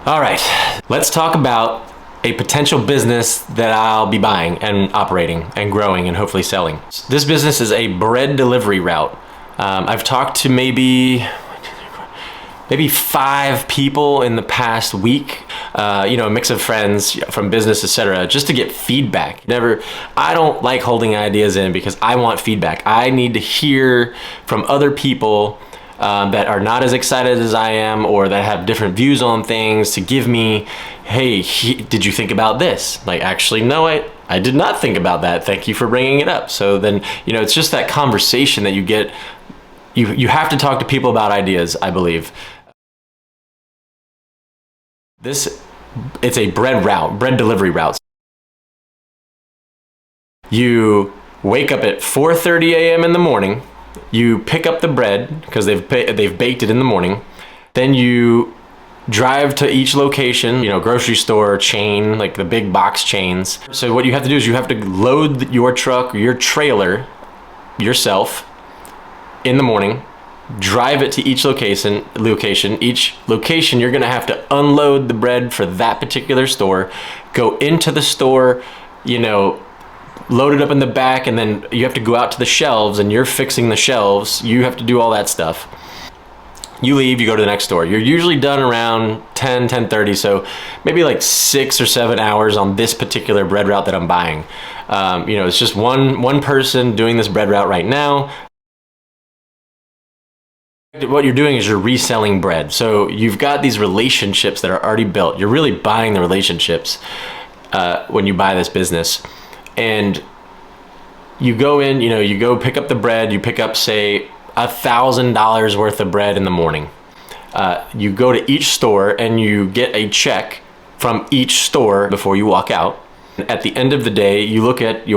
All right, let's talk about a potential business that I'll be buying and operating and growing and hopefully selling. This business is a bread delivery route. I've talked to maybe 5 people in the past week, a mix of friends from business, etc., just to get feedback. I don't like holding ideas in because I want feedback. I need to hear from other people that are not as excited as I am or that have different views on things to give me, hey, did you think about this? Like, actually, no, I did not think about that. Thank you for bringing it up. So then, it's just that conversation that you get. You have to talk to people about ideas, I believe. It's a bread delivery route. You wake up at 4:30 a.m. in the morning. You pick up the bread because they've baked it in the morning. Then you drive to each location, grocery store chain, like the big box chains. So what you have to do is you have to load your truck or your trailer yourself in the morning, drive it to each location. Each location, you're gonna have to unload the bread for that particular store, go into the store, load it up in the back, and then you have to go out to the shelves and you're fixing the shelves. You have to do all that stuff. You leave, you go to the next store. You're usually done around 10:30, so maybe like 6 or 7 hours on this particular bread route that I'm buying. It's just one person doing this bread route right now. What you're doing is you're reselling bread. So you've got these relationships that are already built. You're really buying the relationships when you buy this business. And you go in, you go pick up the bread, you pick up, say, $1,000 worth of bread in the morning. You go to each store and you get a check from each store before you walk out. At the end of the day, you look at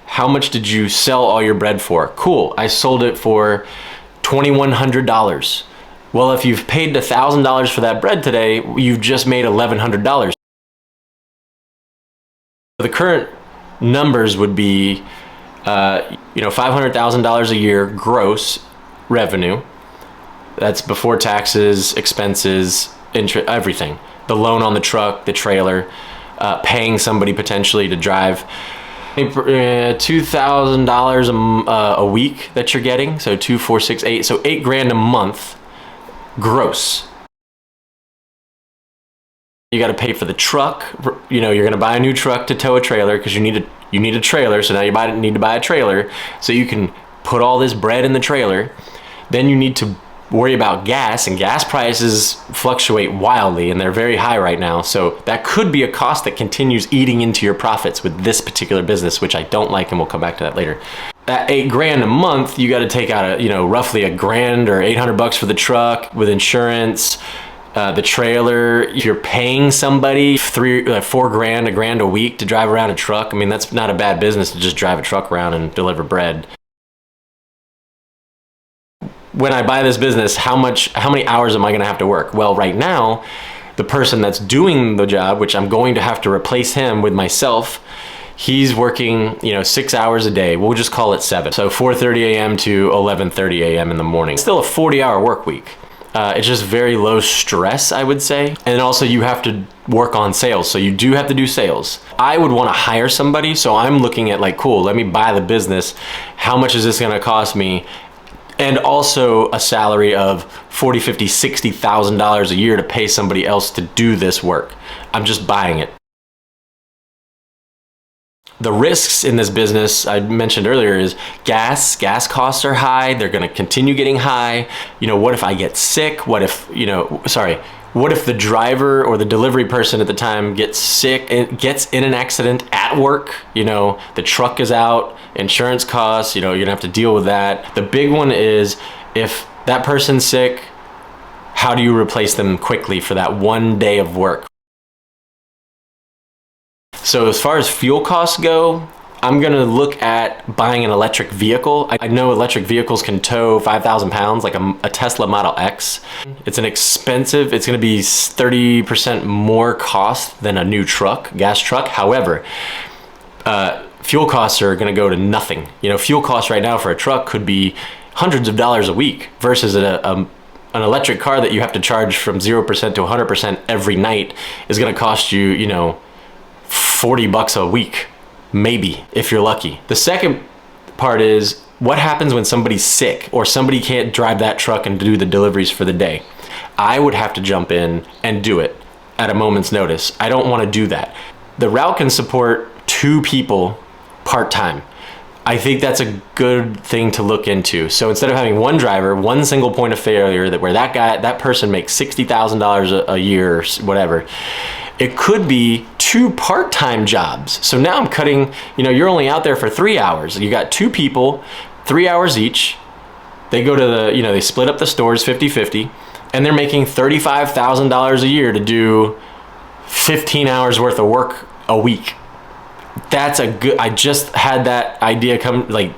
how much did you sell all your bread for? Cool, I sold it for $2,100. Well, if you've paid $1,000 for that bread today, you've just made $1,100. The current numbers would be, $500,000 a year gross revenue. That's before taxes, expenses, everything. The loan on the truck, the trailer, paying somebody potentially to drive. $2,000 a week that you're getting, so 2, 4, 6, 8, so $8,000 a month gross. You got to pay for the truck. You're going to buy a new truck to tow a trailer because you need a trailer. So now you need to buy a trailer so you can put all this bread in the trailer. Then you need to worry about gas, and gas prices fluctuate wildly and they're very high right now. So that could be a cost that continues eating into your profits with this particular business, which I don't like, and we'll come back to that later. At $8,000 a month, you got to take out roughly $1,000 or $800 for the truck with insurance. The trailer, if you're paying somebody $4,000, $1,000 a week to drive around a truck, that's not a bad business to just drive a truck around and deliver bread. When I buy this business, how many hours am I gonna have to work? Well, right now, the person that's doing the job, which I'm going to have to replace him with myself, he's working, 6 hours a day. We'll just call it 7. So 4:30 a.m. to 11:30 a.m. in the morning. Still a 40-hour work week. It's just very low stress, I would say. And also you have to work on sales. So you do have to do sales. I would want to hire somebody. So I'm looking at cool, let me buy the business. How much is this going to cost me? And also a salary of $40,000, $50,000, $60,000 a year to pay somebody else to do this work. I'm just buying it. The risks in this business I mentioned earlier is gas costs are high. They're going to continue getting high. What if I get sick? What if the driver or the delivery person at the time gets sick and gets in an accident at work? The truck is out, insurance costs, you're gonna have to deal with that. The big one is if that person's sick, how do you replace them quickly for that one day of work? So as far as fuel costs go, I'm gonna look at buying an electric vehicle. I know electric vehicles can tow 5,000 pounds, like a Tesla Model X. It's gonna be 30% more cost than a new gas truck. However, fuel costs are gonna go to nothing. Fuel costs right now for a truck could be hundreds of dollars a week versus a an electric car that you have to charge from 0% to 100% every night is going to cost you, you know, $40 a week, maybe, if you're lucky. The second part is, what happens when somebody's sick or somebody can't drive that truck and do the deliveries for the day? I would have to jump in and do it at a moment's notice. I don't want to do that. The route can support 2 people part-time. I think that's a good thing to look into. So instead of having one driver, one single point of failure where that person makes $60,000 a year or whatever, it could be 2 part-time jobs. So now I'm cutting, you know, you're only out there for 3 hours. You got 2 people, 3 hours each. They go to the, you know, they split up the stores 50-50, and they're making $35,000 a year to do 15 hours worth of work a week. That's a good, I just had that idea come, like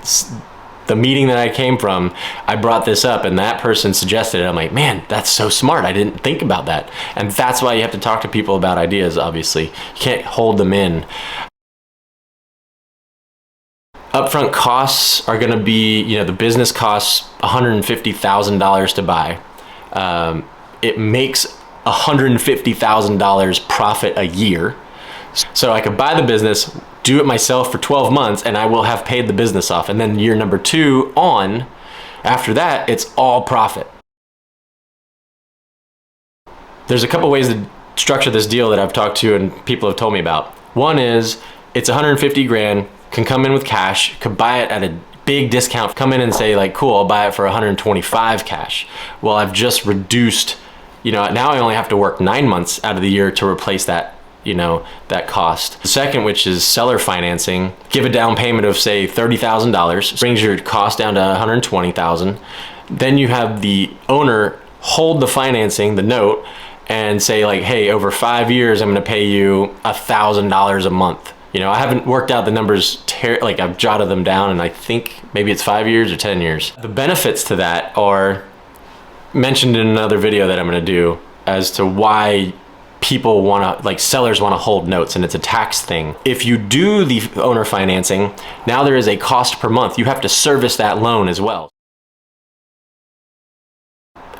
the meeting that I came from, I brought this up and that person suggested it. I'm like, man, that's so smart. I didn't think about that. And that's why you have to talk to people about ideas, obviously. You can't hold them in. Upfront costs are gonna be, you know, the business costs $150,000 to buy. It makes $150,000 profit a year. So I could buy the business, do it myself for 12 months, and I will have paid the business off. And then year number 2 on, after that, it's all profit. There's a couple ways to structure this deal that I've talked to and people have told me about. One is, it's 150 grand, can come in with cash, could buy it at a big discount, come in and say like, cool, I'll buy it for 125 cash. Well, I've just reduced, you know, now I only have to work 9 months out of the year to replace that, you know, that cost. The second, which is seller financing, give a down payment of say $30,000, brings your cost down to $120,000. Then you have the owner hold the financing, the note, and say like, hey, over 5 years, I'm gonna pay you $1,000 a month. You know, I haven't worked out the numbers, like I've jotted them down, and I think maybe it's 5 years or 10 years. The benefits to that are mentioned in another video that I'm gonna do as to why people wanna, like sellers wanna hold notes, and it's a tax thing. If you do the owner financing, now there is a cost per month. You have to service that loan as well.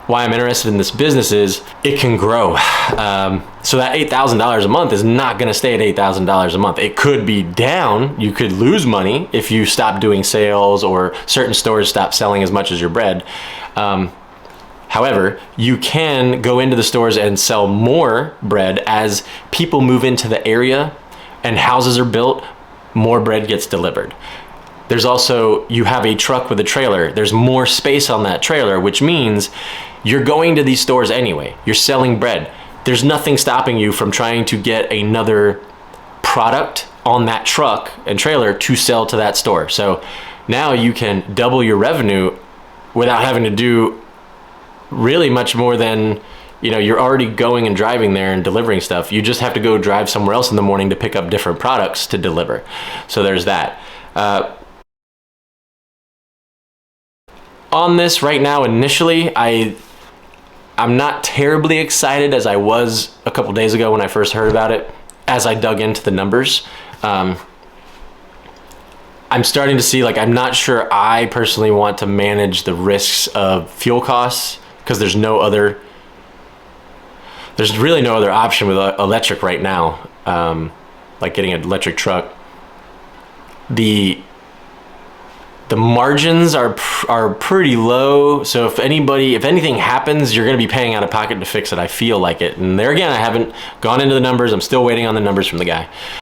Why I'm interested in this business is it can grow. So that $8,000 a month is not gonna stay at $8,000 a month. It could be down. You could lose money if you stop doing sales or certain stores stop selling as much as your bread. However, you can go into the stores and sell more bread as people move into the area and houses are built, more bread gets delivered. There's also, you have a truck with a trailer. There's more space on that trailer, which means you're going to these stores anyway. You're selling bread. There's nothing stopping you from trying to get another product on that truck and trailer to sell to that store. So now you can double your revenue without having to do really much more than, you know, you're already going and driving there and delivering stuff. You just have to go drive somewhere else in the morning to pick up different products to deliver. So there's that. On this right now, initially, I'm not terribly excited as I was a couple days ago when I first heard about it. As I dug into the numbers, I'm starting to see, like, I'm not sure I personally want to manage the risks of fuel costs, because there's really no other option with electric right now, like getting an electric truck. The margins are pretty low, so if anything happens, you're gonna be paying out of pocket to fix it. I feel like it. And there again, I haven't gone into the numbers. I'm still waiting on the numbers from the guy.